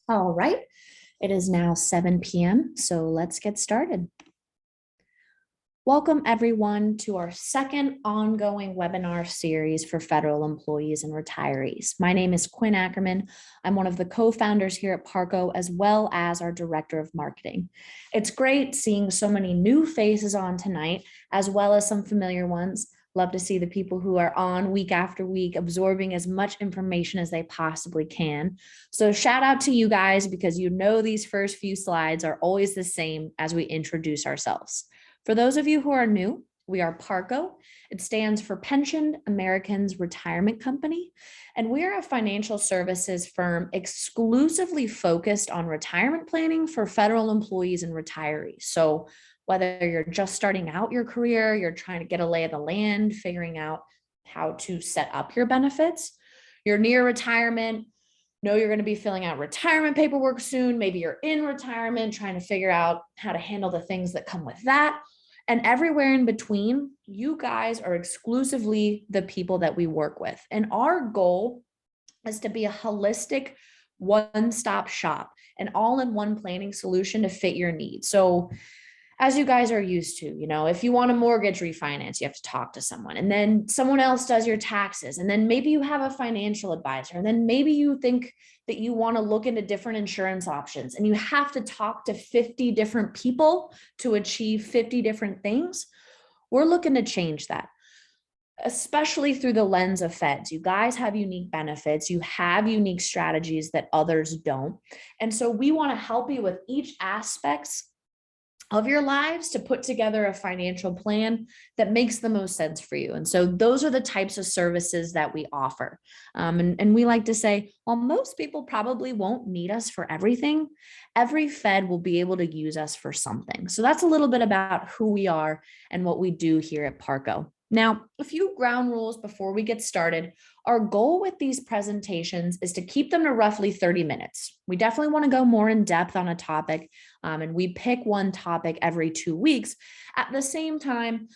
All right, it is now 7 p.m., so let's get started. Welcome everyone to our second ongoing webinar series for federal employees and retirees. My name is Quinn Ackerman. I'm one of the co-founders here at Parco, as well as our director of marketing. It's great seeing so many new faces on tonight, as well as some familiar ones. Love to see the people who are on week after week, absorbing as much information as they possibly can. So shout out to you guys, because you know these first few slides are always the same as we introduce ourselves. For those of you who are new, we are Parco. It stands for Pensioned Americans Retirement Company, and we are a financial services firm exclusively focused on retirement planning for federal employees and retirees. So whether you're just starting out your career, you're trying to get a lay of the land, figuring out how to set up your benefits, you're near retirement, know you're going to be filling out retirement paperwork soon, maybe you're in retirement trying to figure out how to handle the things that come with that, and everywhere in between, you guys are exclusively the people that we work with. And our goal is to be a holistic one-stop shop, an all-in-one planning solution to fit your needs. So as you guys are used to, if you want a mortgage refinance, you have to talk to someone, and then someone else does your taxes. And then maybe you have a financial advisor, and then maybe you think that you want to look into different insurance options, and you have to talk to 50 different people to achieve 50 different things. We're looking to change that, especially through the lens of feds. You guys have unique benefits. You have unique strategies that others don't. And so we want to help you with each aspect of your lives to put together a financial plan that makes the most sense for you. And so those are the types of services that we offer. And we like to say, while most people probably won't need us for everything, every Fed will be able to use us for something. So that's a little bit about who we are and what we do here at Parco. Now, a few ground rules before we get started. Our goal with these presentations is to keep them to roughly 30 minutes. We definitely want to go more in depth on a topic, and we pick one topic every 2 weeks. At the same time,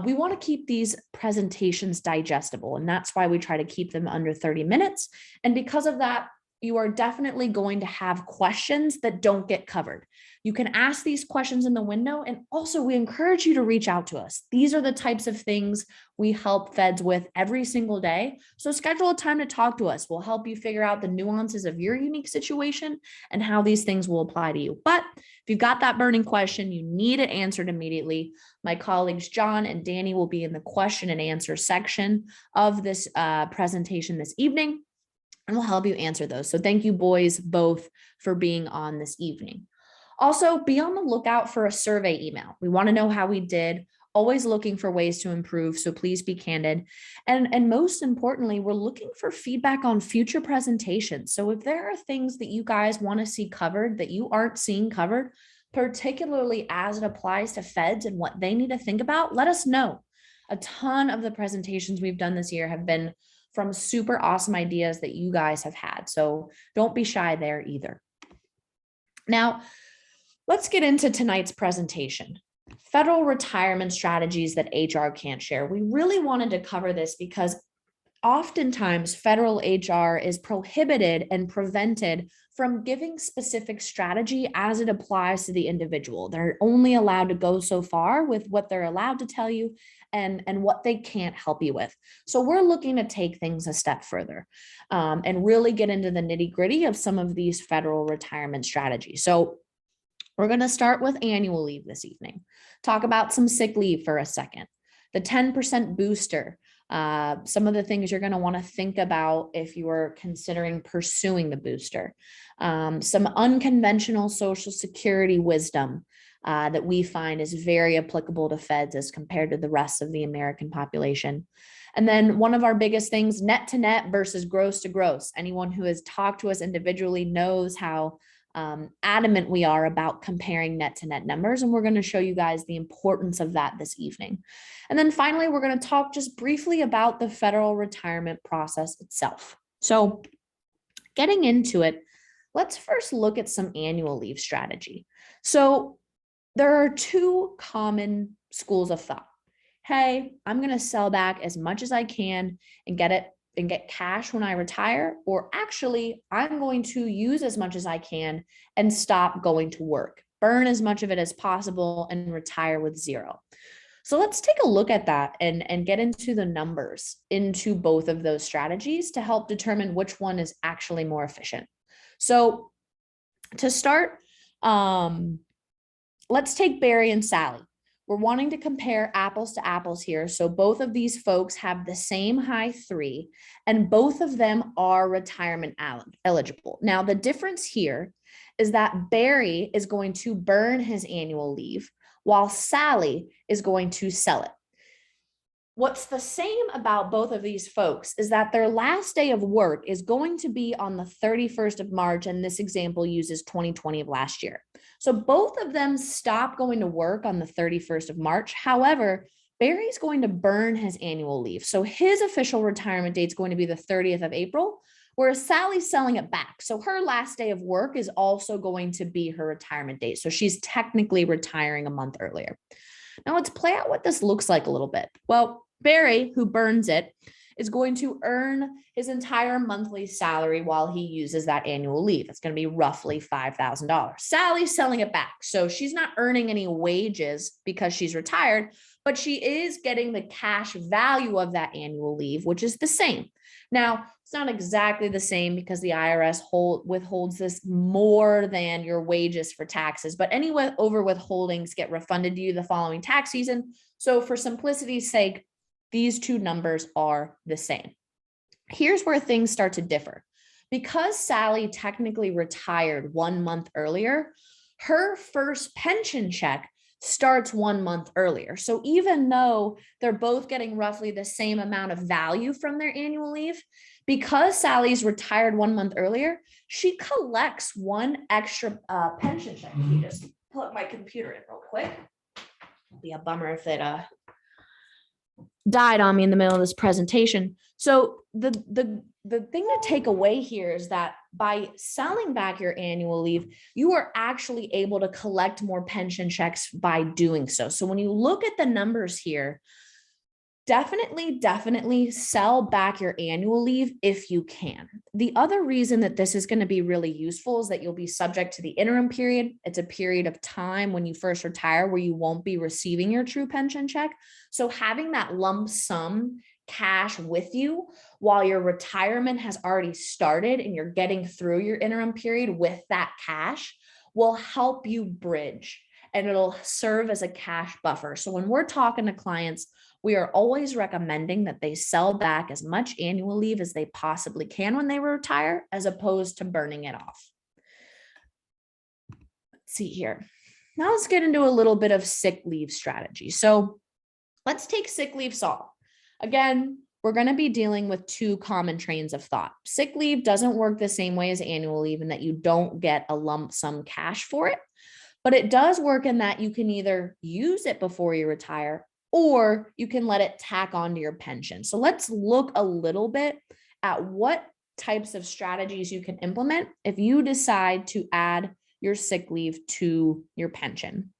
we want to keep these presentations digestible, and that's why we try to keep them under 30 minutes. And because of that, you are definitely going to have questions that don't get covered. You can ask these questions in the window, and also we encourage you to reach out to us. These are the types of things we help feds with every single day. So schedule a time to talk to us. We'll help you figure out the nuances of your unique situation and how these things will apply to you. But if you've got that burning question, you need it answered immediately. My colleagues John and Danny will be in the question and answer section of this presentation this evening, and we'll help you answer those. So thank you, boys, both, for being on this evening. Also, be on the lookout for a survey email. We want to know how we did, always looking for ways to improve, so please be candid. And most importantly, we're looking for feedback on future presentations. So if there are things that you guys want to see covered that you aren't seeing covered, particularly as it applies to feds and what they need to think about, let us know. A ton of the presentations we've done this year have been from super awesome ideas that you guys have had. So don't be shy there either. Now, let's get into tonight's presentation. Federal retirement strategies that HR can't share. We really wanted to cover this because oftentimes federal HR is prohibited and prevented from giving specific strategy as it applies to the individual. They're only allowed to go so far with what they're allowed to tell you and what they can't help you with. So we're looking to take things a step further and really get into the nitty-gritty of some of these federal retirement strategies. So we're going to start with annual leave this evening. Talk about some sick leave for a second. The 10% booster. Some of the things you're going to want to think about if you are considering pursuing the booster. Some unconventional Social Security wisdom that we find is very applicable to feds as compared to the rest of the American population. And then one of our biggest things, net to net versus gross to gross. Anyone who has talked to us individually knows how adamant we are about comparing net to net numbers, and we're going to show you guys the importance of that this evening. And then finally, we're going to talk just briefly about the federal retirement process itself. So getting into it, let's first look at some annual leave strategy. So there are two common schools of thought. Hey, I'm going to sell back as much as I can and get it and get cash when I retire, or actually I'm going to use as much as I can and stop going to work, burn as much of it as possible and retire with zero. So let's take a look at that and get into the numbers into both of those strategies to help determine which one is actually more efficient. So to start, let's take Barry and Sally. We're wanting to compare apples to apples here. So both of these folks have the same high 3, and both of them are retirement eligible. Now, the difference here is that Barry is going to burn his annual leave while Sally is going to sell it. What's the same about both of these folks is that their last day of work is going to be on the 31st of March, and this example uses 2020 of last year. So both of them stop going to work on the 31st of March. However, Barry's going to burn his annual leave. So his official retirement date is going to be the 30th of April, whereas Sally's selling it back. So her last day of work is also going to be her retirement date. So she's technically retiring a month earlier. Now let's play out what this looks like a little bit. Well, Barry, who burns it, is going to earn his entire monthly salary while he uses that annual leave. It's going to be roughly $5,000. Sally's selling it back. So she's not earning any wages because she's retired, but she is getting the cash value of that annual leave, which is the same. Now, it's not exactly the same because the IRS withholds this more than your wages for taxes, but any over withholdings get refunded to you the following tax season. So for simplicity's sake, these two numbers are the same. Here's where things start to differ. Because Sally technically retired 1 month earlier, her first pension check starts 1 month earlier. So even though they're both getting roughly the same amount of value from their annual leave, because Sally's retired 1 month earlier, she collects one extra pension check. Let me just plug my computer in real quick. It'll be a bummer if it died on me in the middle of this presentation. So the thing to take away here is that by selling back your annual leave, you are actually able to collect more pension checks by doing so. So when you look at the numbers here, definitely sell back your annual leave if you can. The other reason that this is going to be really useful is that you'll be subject to the interim period. It's a period of time when you first retire where you won't be receiving your true pension check. So having that lump sum cash with you while your retirement has already started and you're getting through your interim period with that cash will help you bridge, and it'll serve as a cash buffer. So when we're talking to clients, we are always recommending that they sell back as much annual leave as they possibly can when they retire, as opposed to burning it off. Let's see here. Now let's get into a little bit of sick leave strategy. So let's take sick leave Saul. Again, we're going to be dealing with two common trains of thought. Sick leave doesn't work the same way as annual leave in that you don't get a lump sum cash for it, but it does work in that you can either use it before you retire or you can let it tack onto your pension. So let's look a little bit at what types of strategies you can implement if you decide to add your sick leave to your pension.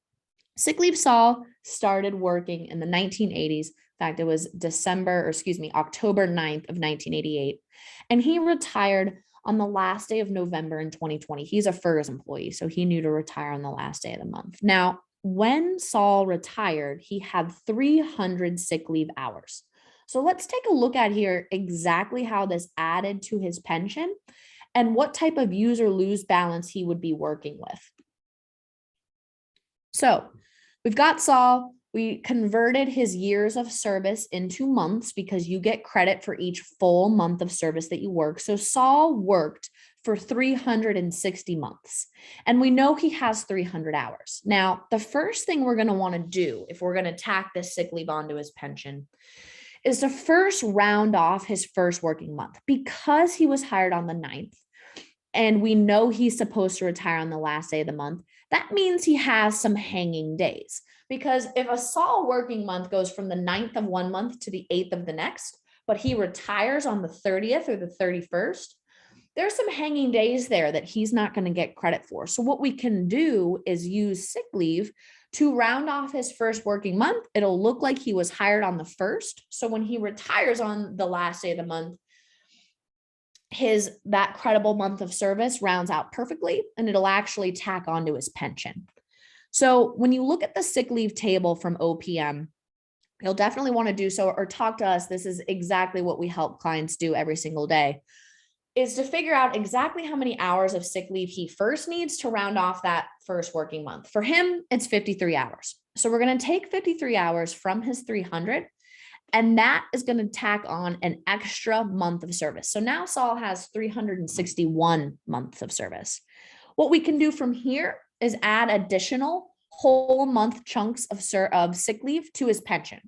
Sick leave Saul started working in the 1980s. In fact, it was October 9th of 1988. And he retired on the last day of November in 2020. He's a FERS employee, so he knew to retire on the last day of the month. Now, when Saul retired, he had 300 sick leave hours. So let's take a look at here exactly how this added to his pension and what type of use or lose balance he would be working with. So we've got Saul. We converted his years of service into months because you get credit for each full month of service that you work. So Saul worked for 360 months, and we know he has 300 hours. Now, the first thing we're going to want to do if we're going to tack this sick leave onto his pension is to first round off his first working month. Because he was hired on the 9th, and we know he's supposed to retire on the last day of the month, that means he has some hanging days. Because if a Saul working month goes from the 9th of 1 month to the 8th of the next, but he retires on the 30th or the 31st, there's some hanging days there that he's not going to get credit for. So what we can do is use sick leave to round off his first working month. It'll look like he was hired on the 1st. So when he retires on the last day of the month, that credible month of service rounds out perfectly, and it'll actually tack onto his pension. So when you look at the sick leave table from OPM, you'll definitely want to do so or talk to us. This is exactly what we help clients do every single day, is to figure out exactly how many hours of sick leave he first needs to round off that first working month. For him, it's 53 hours. So we're going to take 53 hours from his 300, and that is going to tack on an extra month of service. So now Saul has 361 months of service. What we can do from here is add additional whole month chunks of sick leave to his pension.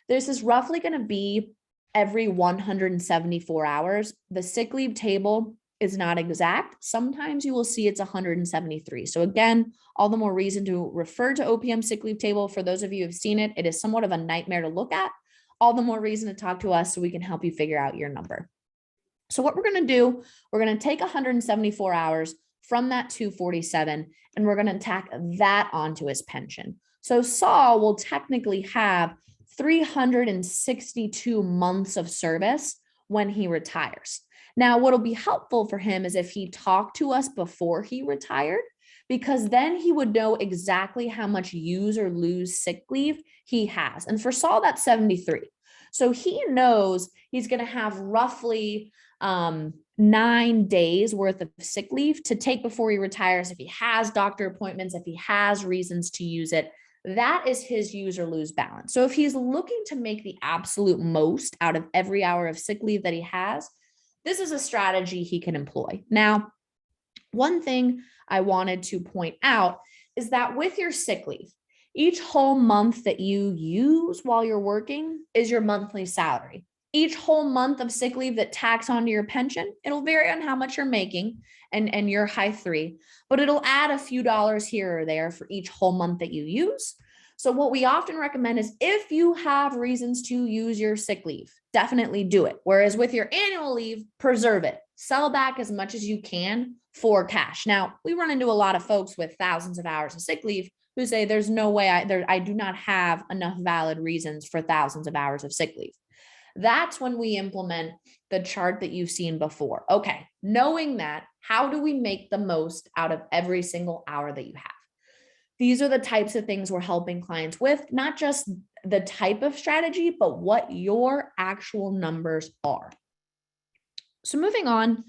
This is roughly going to be every 174 hours. The sick leave table is not exact. Sometimes you will see it's 173. So again, all the more reason to refer to OPM sick leave table. For those of you who've seen it, it is somewhat of a nightmare to look at. All the more reason to talk to us so we can help you figure out your number. So what we're going to do, we're going to take 174 hours from that 247, and we're going to tack that onto his pension. So Saul will technically have 362 months of service when he retires. Now, what'll be helpful for him is if he talked to us before he retired, because then he would know exactly how much use or lose sick leave he has. And for Saul, that's 73. So he knows he's going to have roughly 9 days worth of sick leave to take before he retires. If he has doctor appointments, if he has reasons to use it, that is his use or lose balance. So if he's looking to make the absolute most out of every hour of sick leave that he has, this is a strategy he can employ. Now, one thing I wanted to point out is that with your sick leave, each whole month that you use while you're working is your monthly salary. Each whole month of sick leave that tacks onto your pension, it'll vary on how much you're making and your high three, but it'll add a few dollars here or there for each whole month that you use. So what we often recommend is if you have reasons to use your sick leave, definitely do it. Whereas with your annual leave, preserve it. Sell back as much as you can for cash. Now, we run into a lot of folks with thousands of hours of sick leave who say there's no way I do not have enough valid reasons for thousands of hours of sick leave. That's when we implement the chart that you've seen before. Okay, knowing that, how do we make the most out of every single hour that you have? These are the types of things we're helping clients with, not just the type of strategy, but what your actual numbers are. So moving on,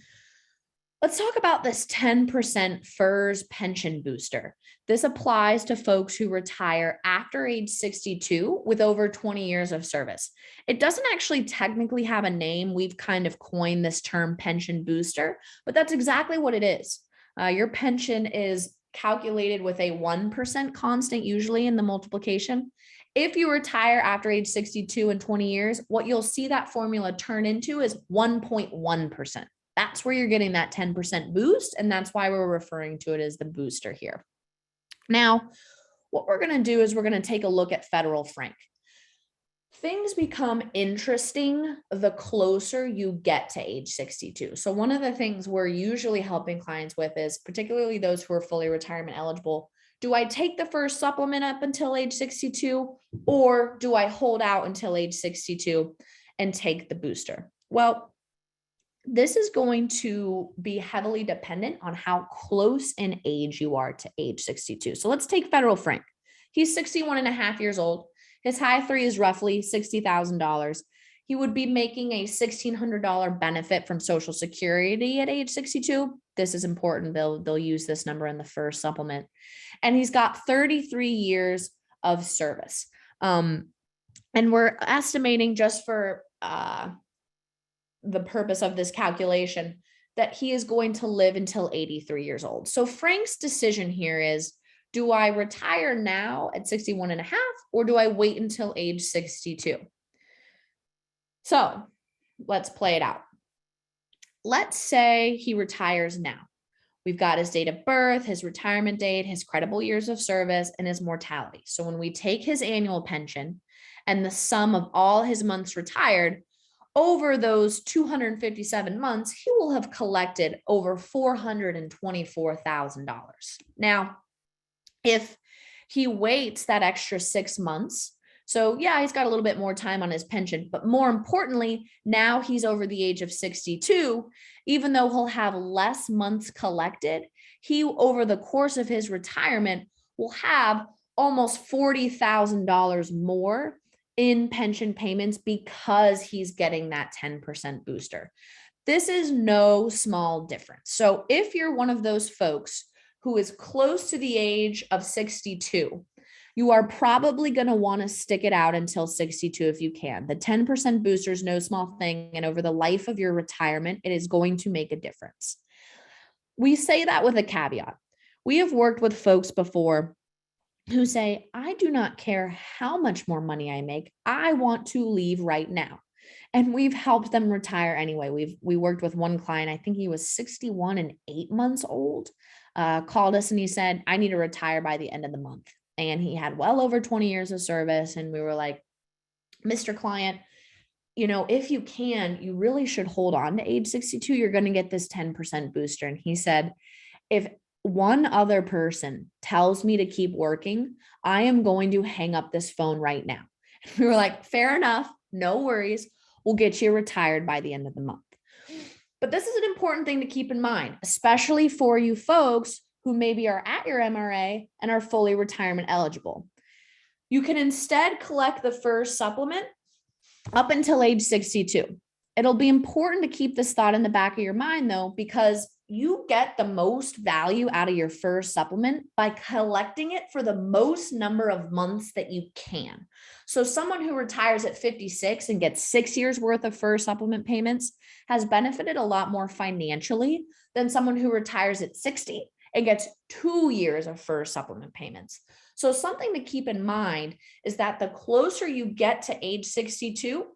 let's talk about this 10% FERS pension booster. This applies to folks who retire after age 62 with over 20 years of service. It doesn't actually technically have a name. We've kind of coined this term pension booster, but that's exactly what it is. Your pension is calculated with a 1% constant, usually in the multiplication. If you retire after age 62 in 20 years, what you'll see that formula turn into is 1.1%. That's where you're getting that 10% boost. And that's why we're referring to it as the booster here. Now, what we're going to do is we're going to take a look at Federal Frank. Things become interesting the closer you get to age 62. So one of the things we're usually helping clients with is, particularly those who are fully retirement eligible, do I take the first supplement up until age 62, or do I hold out until age 62 and take the booster? Well, this is going to be heavily dependent on how close in age you are to age 62. So let's take Federal Frank. He's 61 and a half years old. His high three is roughly $60,000. He would be making a $1,600 benefit from Social Security at age 62. This is important. They'll use this number in the first supplement. And he's got 33 years of service. And we're estimating, just for the purpose of this calculation, that he is going to live until 83 years old. So Frank's decision here is, do I retire now at 61 and a half, or do I wait until age 62? So let's play it out. Let's say he retires now. We've got his date of birth, his retirement date, his credible years of service, and his mortality. So when we take his annual pension and the sum of all his months retired, over those 257 months, he will have collected over $424,000. Now, if he waits that extra 6 months So yeah, he's got a little bit more time on his pension, but more importantly, now he's over the age of 62, even though he'll have less months collected, he, over the course of his retirement, will have almost $40,000 more in pension payments because he's getting that 10% booster. This is no small difference. So if you're one of those folks who is close to the age of 62, you are probably going to want to stick it out until 62 if you can. The 10% booster is no small thing. And over the life of your retirement, it is going to make a difference. We say that with a caveat. We have worked with folks before who say, I do not care how much more money I make. I want to leave right now. And we've helped them retire anyway. We worked with one client, I think he was 61 and 8 months old, called us and he said, I need to retire by the end of the month. And he had well over 20 years of service. And we were like, Mr. Client, if you can, you really should hold on to age 62. You're going to get this 10% booster. And he said, if one other person tells me to keep working, I am going to hang up this phone right now. And we were like, fair enough. No worries. We'll get you retired by the end of the month. But this is an important thing to keep in mind, especially for you folks who maybe are at your MRA and are fully retirement eligible. You can instead collect the first supplement up until age 62. It'll be important to keep this thought in the back of your mind, though, because you get the most value out of your first supplement by collecting it for the most number of months that you can. So someone who retires at 56 and gets 6 years worth of first supplement payments has benefited a lot more financially than someone who retires at 60 and gets 2 years of first supplement payments. So something to keep in mind is that the closer you get to age 62,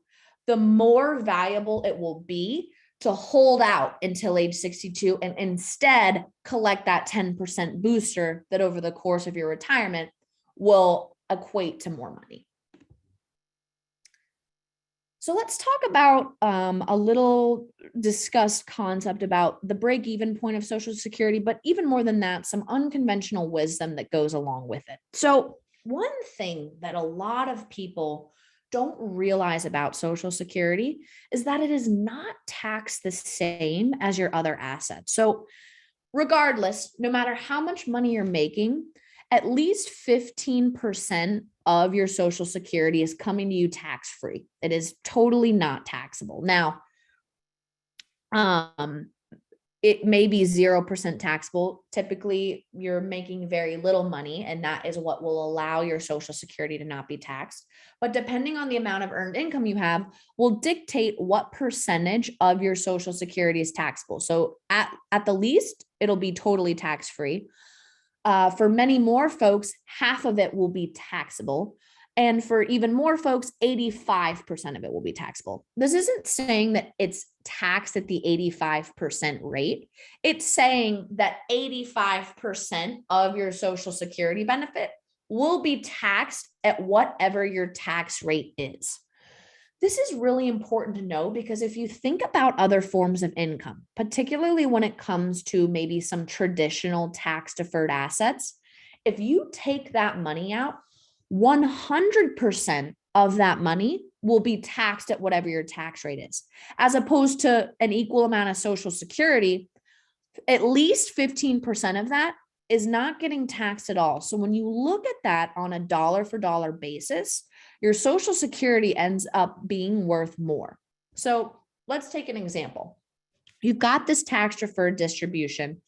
the more valuable it will be to hold out until age 62 and instead collect that 10% booster that over the course of your retirement will equate to more money. So let's talk about a little discussed concept about the break-even point of Social Security, but even more than that, some unconventional wisdom that goes along with it. So one thing that a lot of people don't realize about Social Security is that it is not taxed the same as your other assets. So regardless, no matter how much money you're making, at least 15% of your Social Security is coming to you tax-free. It is totally not taxable. Now, it may be 0% taxable. Typically, you're making very little money, and that is what will allow your Social Security to not be taxed. But depending on the amount of earned income you have, will dictate what percentage of your Social Security is taxable. So at the least, it'll be totally tax-free. For many more folks, half of it will be taxable. And for even more folks, 85% of it will be taxable. This isn't saying that it's taxed at the 85% rate. It's saying that 85% of your Social Security benefit will be taxed at whatever your tax rate is. This is really important to know because if you think about other forms of income, particularly when it comes to maybe some traditional tax deferred assets, if you take that money out, 100% of that money will be taxed at whatever your tax rate is, as opposed to an equal amount of Social Security. At least 15% of that is not getting taxed at all. So when you look at that on a dollar for dollar basis, your Social Security ends up being worth more. So let's take an example. You've got this tax deferred distribution.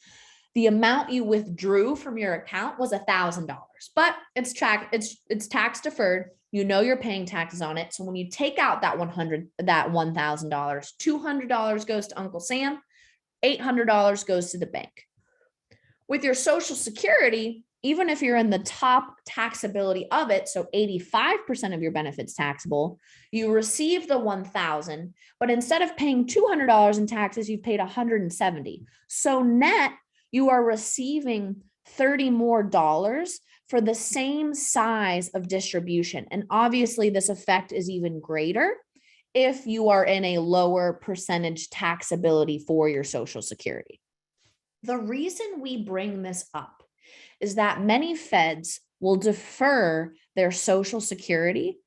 The amount you withdrew from your account was $1,000, but it's tax deferred. You're paying taxes on it. So when you take out that $1,000, $200 goes to Uncle Sam, $800 goes to the bank. With your Social Security, even if you're in the top taxability of it, so 85% of your benefits taxable, you receive the $1,000, but instead of paying $200 in taxes, you've paid $170. So net, you are receiving $30 more for the same size of distribution. And obviously this effect is even greater if you are in a lower percentage taxability for your Social Security. The reason we bring this up is that many feds will defer their Social Security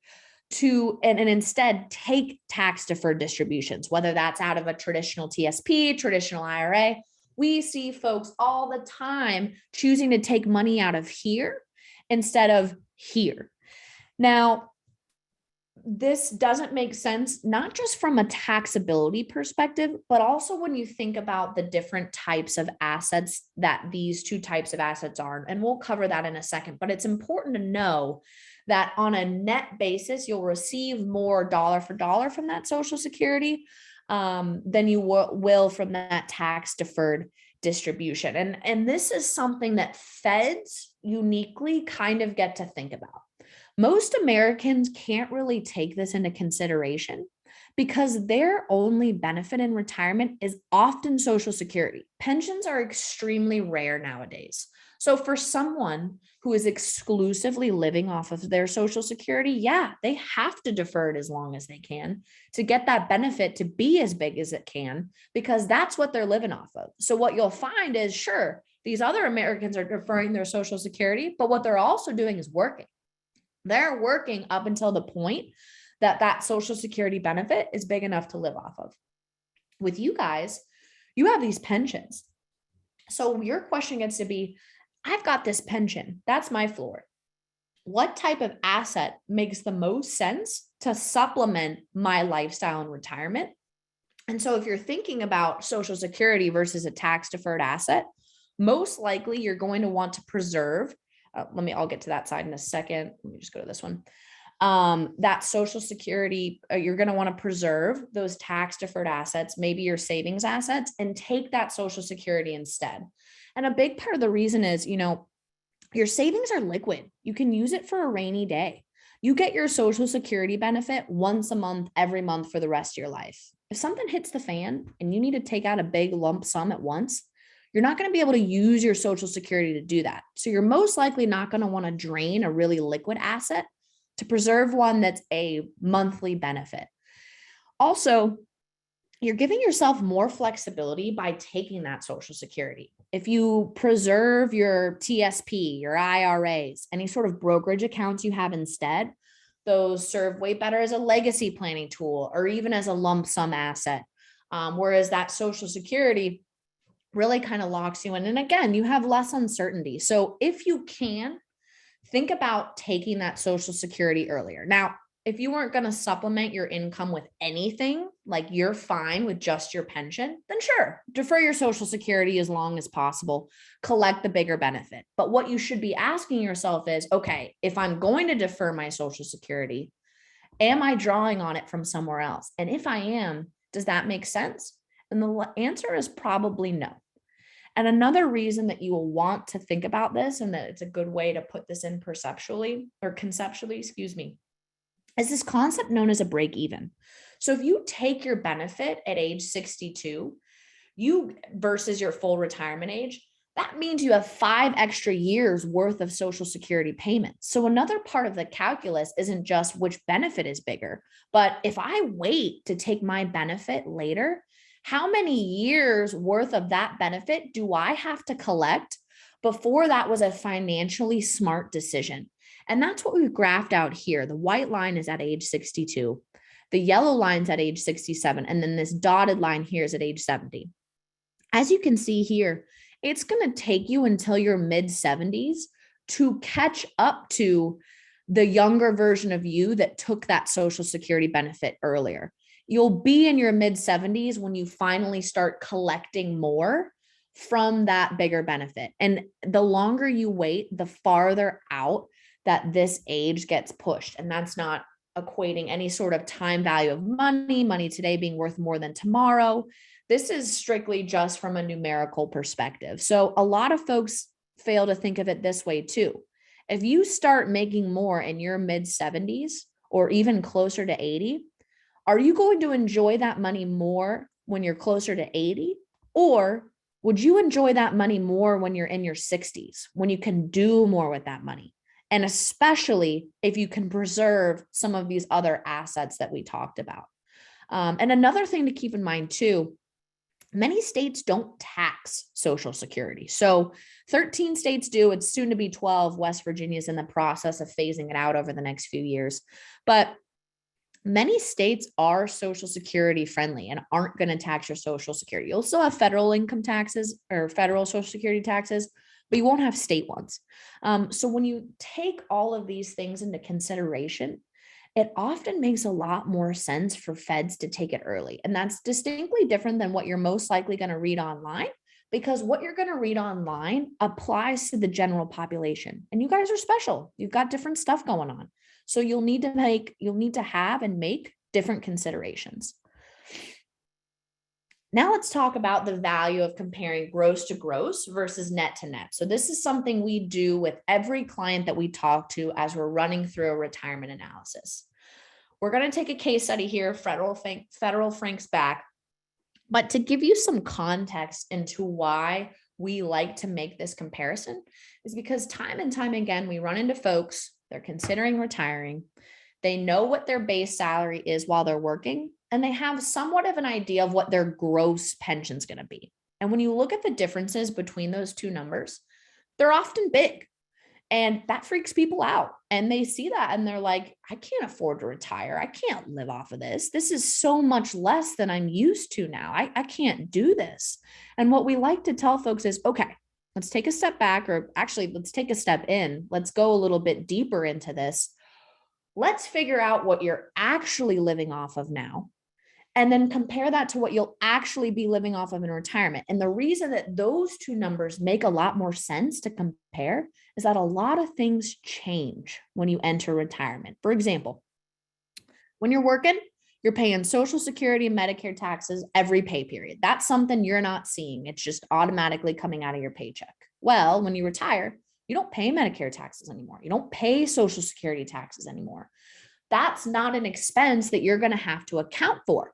and instead take tax deferred distributions, whether that's out of a traditional TSP, traditional IRA. We see folks all the time choosing to take money out of here instead of here. Now, this doesn't make sense, not just from a taxability perspective, but also when you think about the different types of assets that these two types of assets are. And we'll cover that in a second, but it's important to know that on a net basis, you'll receive more dollar for dollar from that Social Security than you will from that tax deferred distribution. And this is something that feds uniquely kind of get to think about. Most Americans can't really take this into consideration because their only benefit in retirement is often Social Security. Pensions are extremely rare nowadays. So for someone who is exclusively living off of their Social Security, yeah, they have to defer it as long as they can to get that benefit to be as big as it can, because that's what they're living off of. So what you'll find is, sure, these other Americans are deferring their Social Security, but what they're also doing is working. They're working up until the point that that Social Security benefit is big enough to live off of. With you guys, you have these pensions. So your question gets to be, I've got this pension. That's my floor. What type of asset makes the most sense to supplement my lifestyle in retirement? And so if you're thinking about Social Security versus a tax deferred asset, most likely you're going to want to preserve. I'll get to that side in a second. Let me just go to this one. That Social Security, you're going to want to preserve those tax deferred assets, maybe your savings assets, and take that Social Security instead. And a big part of the reason is, your savings are liquid. You can use it for a rainy day. You get your Social Security benefit once a month, every month for the rest of your life. If something hits the fan and you need to take out a big lump sum at once, you're not going to be able to use your Social Security to do that. So you're most likely not going to want to drain a really liquid asset to preserve one that's a monthly benefit. Also, you're giving yourself more flexibility by taking that Social Security. If you preserve your TSP, your IRAs, any sort of brokerage accounts you have instead, those serve way better as a legacy planning tool or even as a lump sum asset. Whereas that Social Security really kind of locks you in. And again, you have less uncertainty. So if you can, think about taking that Social Security earlier. Now, if you weren't going to supplement your income with anything, like you're fine with just your pension, then sure, defer your Social Security as long as possible, collect the bigger benefit. But what you should be asking yourself is, okay, if I'm going to defer my Social Security, am I drawing on it from somewhere else? And if I am, does that make sense? And the answer is probably no. And another reason that you will want to think about this, and that it's a good way to put this in conceptually, is this concept known as a break even. So if you take your benefit at age 62, you versus your full retirement age, that means you have 5 extra years worth of Social Security payments. So another part of the calculus isn't just which benefit is bigger, but if I wait to take my benefit later, how many years worth of that benefit do I have to collect before that was a financially smart decision? And that's what we've graphed out here. The white line is at age 62. The yellow line's at age 67. And then this dotted line here is at age 70. As you can see here, it's going to take you until your mid 70s to catch up to the younger version of you that took that Social Security benefit earlier. You'll be in your mid 70s when you finally start collecting more from that bigger benefit. And the longer you wait, the farther out that this age gets pushed. And that's not equating any sort of time value of money today being worth more than tomorrow. This is strictly just from a numerical perspective. So a lot of folks fail to think of it this way too. If you start making more in your mid 70s or even closer to 80, are you going to enjoy that money more when you're closer to 80? Or would you enjoy that money more when you're in your 60s, when you can do more with that money? And especially if you can preserve some of these other assets that we talked about. And another thing to keep in mind too, many states don't tax Social Security. So 13 states do. It's soon to be 12. West Virginia is in the process of phasing it out over the next few years. But many states are Social Security friendly and aren't going to tax your Social Security. You'll still have federal income taxes or federal Social Security taxes, but you won't have state ones. So when you take all of these things into consideration, it often makes a lot more sense for feds to take it early. And that's distinctly different than what you're most likely going to read online, because what you're going to read online applies to the general population. And you guys are special. You've got different stuff going on. So you'll need to have and make different considerations. Now let's talk about the value of comparing gross to gross versus net to net. So this is something we do with every client that we talk to as we're running through a retirement analysis. We're going to take a case study here, Federal Frank's back, but to give you some context into why we like to make this comparison is because time and time again, we run into folks, they're considering retiring, they know what their base salary is while they're working, and they have somewhat of an idea of what their gross pension is going to be. And when you look at the differences between those two numbers, they're often big. And that freaks people out. And they see that and they're like, I can't afford to retire. I can't live off of this. This is so much less than I'm used to now. I can't do this. And what we like to tell folks is, okay, let's take a step back, or actually, let's take a step in. Let's go a little bit deeper into this. Let's figure out what you're actually living off of now, and then compare that to what you'll actually be living off of in retirement. And the reason that those two numbers make a lot more sense to compare is that a lot of things change when you enter retirement. For example, when you're working, you're paying Social Security and Medicare taxes every pay period. That's something you're not seeing. It's just automatically coming out of your paycheck. Well, when you retire, you don't pay Medicare taxes anymore. You don't pay Social Security taxes anymore. That's not an expense that you're going to have to account for.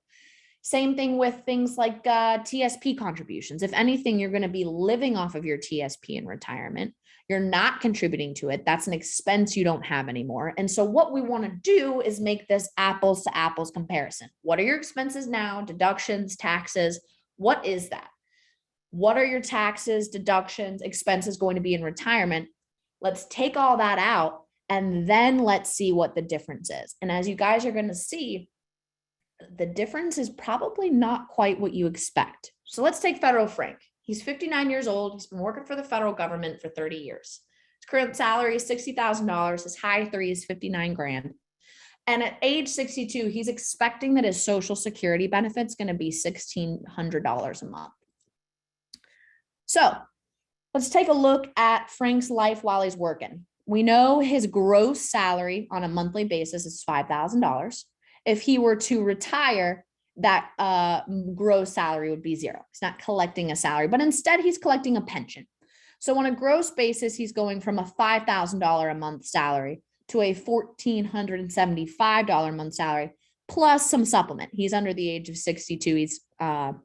Same thing with things like TSP contributions. If anything, you're going to be living off of your TSP in retirement. You're not contributing to it. That's an expense you don't have anymore. And so what we want to do is make this apples to apples comparison. What are your expenses now? Deductions, taxes. What is that? What are your taxes, deductions, expenses going to be in retirement? Let's take all that out and then let's see what the difference is. And as you guys are going to see, the difference is probably not quite what you expect. So let's take Federal Frank. He's 59 years old. He's been working for the federal government for 30 years. His current salary is $60,000. His high three is 59 grand. And at age 62, he's expecting that his Social Security benefit's going to be $1,600 a month. So let's take a look at Frank's life while he's working. We know his gross salary on a monthly basis is $5,000. If he were to retire, that gross salary would be zero. He's not collecting a salary, but instead he's collecting a pension. So on a gross basis, he's going from a $5,000 a month salary to a $1,475 a month salary, plus some supplement. He's under the age of 62. He's going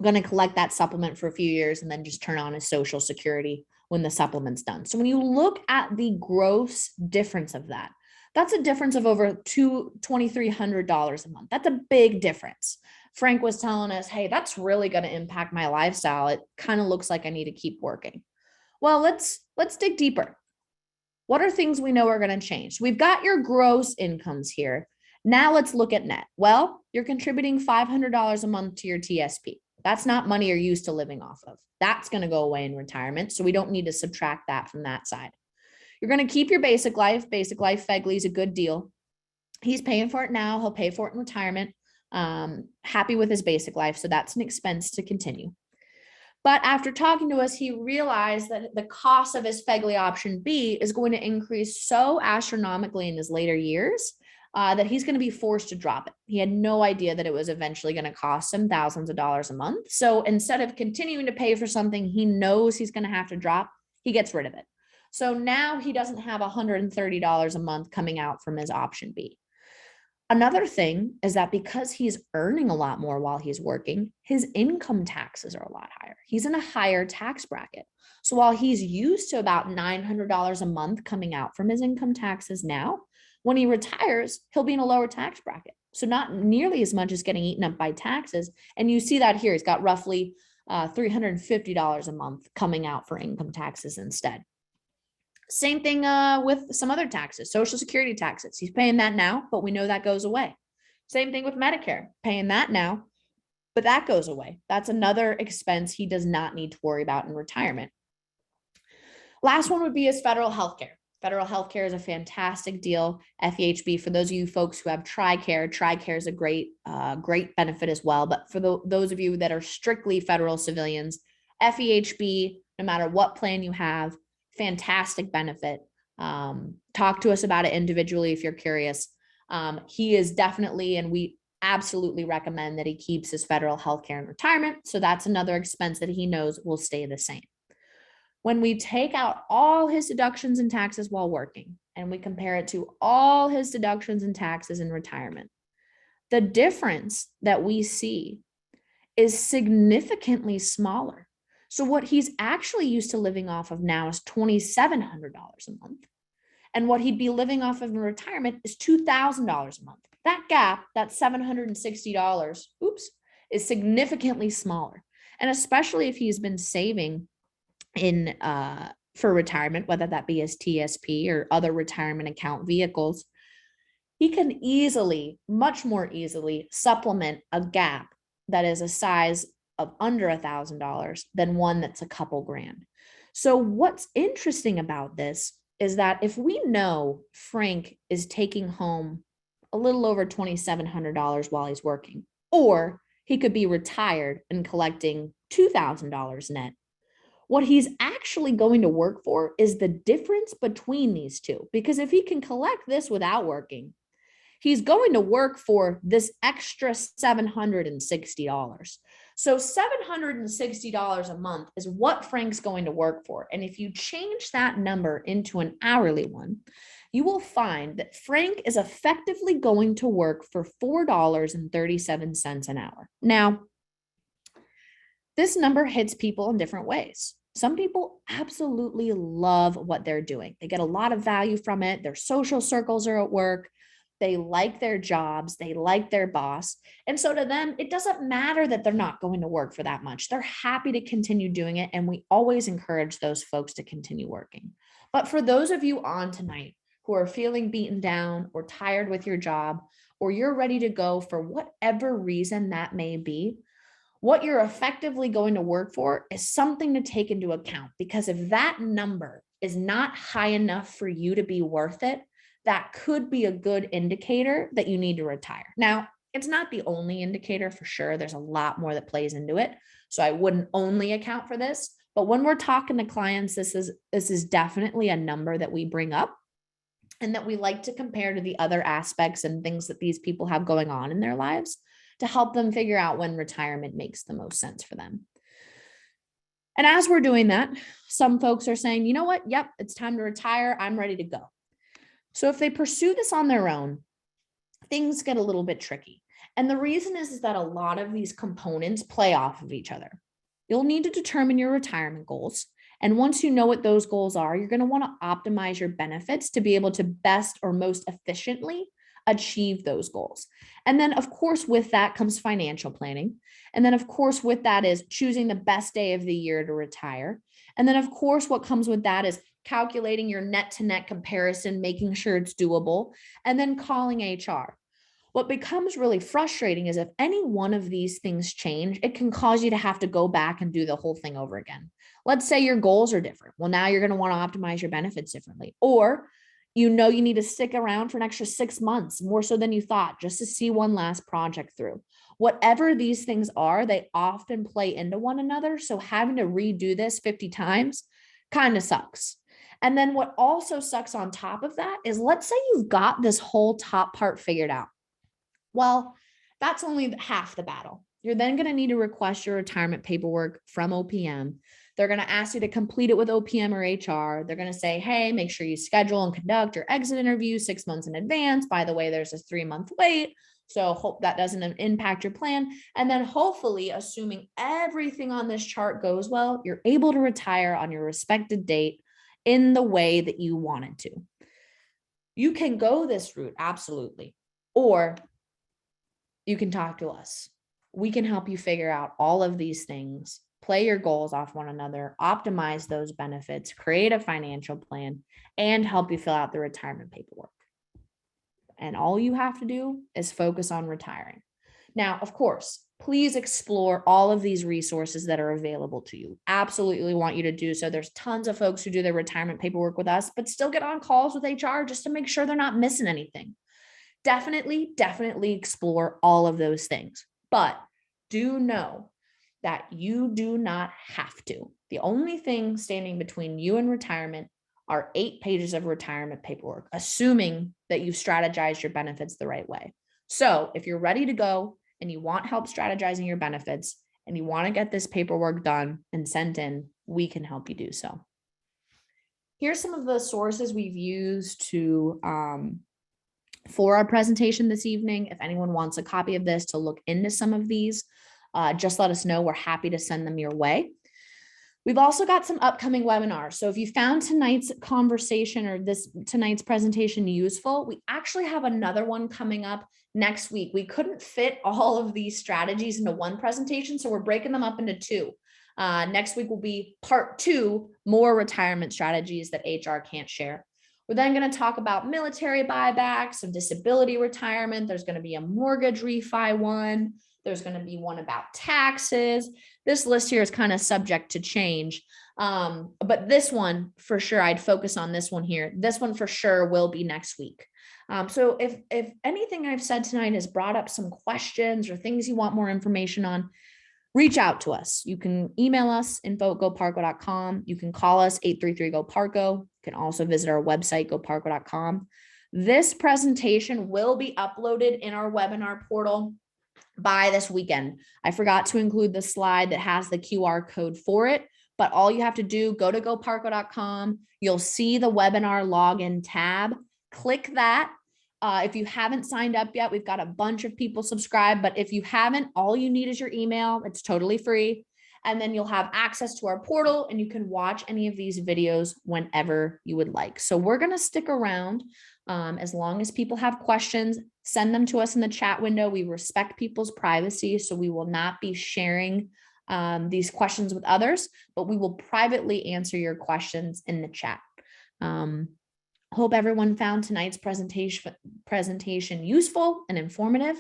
to collect that supplement for a few years and then just turn on his Social Security when the supplement's done. So when you look at the gross difference of that, that's a difference of over $2,300 a month. That's a big difference. Frank was telling us, hey, that's really going to impact my lifestyle. It kind of looks like I need to keep working. Well, let's dig deeper. What are things we know are going to change? We've got your gross incomes here. Now let's look at net. Well, you're contributing $500 a month to your TSP. That's not money you're used to living off of. That's going to go away in retirement. So we don't need to subtract that from that side. You're going to keep your basic life. Basic life, Fegley is a good deal. He's paying for it now. He'll pay for it in retirement. Happy with his basic life. So that's an expense to continue. But after talking to us, he realized that the cost of his Fegley option B is going to increase so astronomically in his later years that he's going to be forced to drop it. He had no idea that it was eventually going to cost him thousands of dollars a month. So instead of continuing to pay for something he knows he's going to have to drop, he gets rid of it. So now he doesn't have $130 a month coming out from his option B. Another thing is that because he's earning a lot more while he's working, his income taxes are a lot higher. He's in a higher tax bracket. So while he's used to about $900 a month coming out from his income taxes now, when he retires, he'll be in a lower tax bracket. So not nearly as much as getting eaten up by taxes. And you see that here. He's got roughly $350 a month coming out for income taxes instead. Same thing with some other taxes, Social Security taxes. He's paying that now, but we know that goes away. Same thing with Medicare, paying that now, but that goes away. That's another expense he does not need to worry about in retirement. Last one would be his federal health care. Federal health care is a fantastic deal. FEHB, for those of you folks who have TRICARE is a great benefit as well. But for those of you that are strictly federal civilians, FEHB, no matter what plan you have, fantastic benefit. Talk to us about it individually if you're curious. He is definitely, and we absolutely recommend that he keeps his federal health care in retirement. So that's another expense that he knows will stay the same. When we take out all his deductions and taxes while working, and we compare it to all his deductions and taxes in retirement, the difference that we see is significantly smaller. So what he's actually used to living off of now is $2,700 a month. And what he'd be living off of in retirement is $2,000 a month. That gap, that $760, is significantly smaller. And especially if he's been saving in for retirement, whether that be his TSP or other retirement account vehicles, he can easily, much more easily, supplement a gap that is a size of under $1,000 than one that's a couple grand. So what's interesting about this is that if we know Frank is taking home a little over $2,700 while he's working, or he could be retired and collecting $2,000 net, what he's actually going to work for is the difference between these two. Because if he can collect this without working, he's going to work for this extra $760. So $760 a month is what Frank's going to work for. And if you change that number into an hourly one, you will find that Frank is effectively going to work for $4.37 an hour. Now, this number hits people in different ways. Some people absolutely love what they're doing. They get a lot of value from it. Their social circles are at work. They like their jobs. They like their boss. And so to them, it doesn't matter that they're not going to work for that much. They're happy to continue doing it. And we always encourage those folks to continue working. But for those of you on tonight who are feeling beaten down or tired with your job, or you're ready to go for whatever reason that may be, what you're effectively going to work for is something to take into account. Because if that number is not high enough for you to be worth it, that could be a good indicator that you need to retire. Now, it's not the only indicator for sure. There's a lot more that plays into it. So I wouldn't only account for this. But when we're talking to clients, this is definitely a number that we bring up and that we like to compare to the other aspects and things that these people have going on in their lives to help them figure out when retirement makes the most sense for them. And as we're doing that, some folks are saying, you know what? Yep, it's time to retire. I'm ready to go. So if they pursue this on their own, things get a little bit tricky. And the reason is that a lot of these components play off of each other. You'll need to determine your retirement goals. And once you know what those goals are, you're going to want to optimize your benefits to be able to best or most efficiently achieve those goals. And then, of course, with that comes financial planning. And then, of course, with that is choosing the best day of the year to retire. And then, of course, what comes with that is calculating your net to net comparison, making sure it's doable, and then calling HR. What becomes really frustrating is if any one of these things change, it can cause you to have to go back and do the whole thing over again. Let's say your goals are different. Well, now you're going to want to optimize your benefits differently. Or you know you need to stick around for an extra 6 months, more so than you thought, just to see one last project through. Whatever these things are, they often play into one another. So having to redo this 50 times kind of sucks. And then what also sucks on top of that is, let's say you've got this whole top part figured out. Well, that's only half the battle. You're then going to need to request your retirement paperwork from OPM. They're going to ask you to complete it with OPM or HR. They're going to say, hey, make sure you schedule and conduct your exit interview 6 months in advance. By the way, there's a 3-month wait. So hope that doesn't impact your plan. And then hopefully, assuming everything on this chart goes well, you're able to retire on your respected date in the way that you wanted to. You can go this route, absolutely. Or you can talk to us. We can help you figure out all of these things, play your goals off one another, optimize those benefits, create a financial plan, and help you fill out the retirement paperwork. And all you have to do is focus on retiring. Now, of course, please explore all of these resources that are available to you. Absolutely want you to do so. There's tons of folks who do their retirement paperwork with us, but still get on calls with HR just to make sure they're not missing anything. Definitely explore all of those things. But do know that you do not have to. The only thing standing between you and retirement are 8 pages of retirement paperwork, assuming that you've strategized your benefits the right way. So if you're ready to go and you want help strategizing your benefits and you want to get this paperwork done and sent in, we can help you do so. Here's some of the sources we've used for our presentation this evening. If anyone wants a copy of this to look into some of these, just let us know. We're happy to send them your way. We've also got some upcoming webinars. So if you found tonight's conversation or tonight's presentation useful, we actually have another one coming up next week. We couldn't fit all of these strategies into one presentation, so we're breaking them up into 2. Next week will be part 2, more retirement strategies that HR can't share. We're then going to talk about military buybacks, some disability retirement. There's going to be a mortgage refi one. There's going to be one about taxes. This list here is kind of subject to change. But this one for sure, I'd focus on this one here. This one for sure will be next week. So if anything I've said tonight has brought up some questions or things you want more information on, reach out to us. You can email us, info@goparco.com. You can call us 833-GO-PARCO. You can also visit our website, goparco.com. This presentation will be uploaded in our webinar portal by this weekend. I forgot to include the slide that has the QR code for it, but all you have to do, go to goparco.com. You'll see the webinar login tab. Click that. If you haven't signed up yet, we've got a bunch of people subscribed, but if you haven't, all you need is your email. It's totally free. And then you'll have access to our portal and you can watch any of these videos whenever you would like. So we're going to stick around as long as people have questions, send them to us in the chat window. We respect people's privacy, so we will not be sharing these questions with others, but we will privately answer your questions in the chat. Hope everyone found tonight's presentation useful and informative.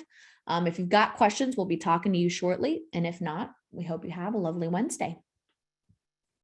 If you've got questions, we'll be talking to you shortly. And if not, we hope you have a lovely Wednesday.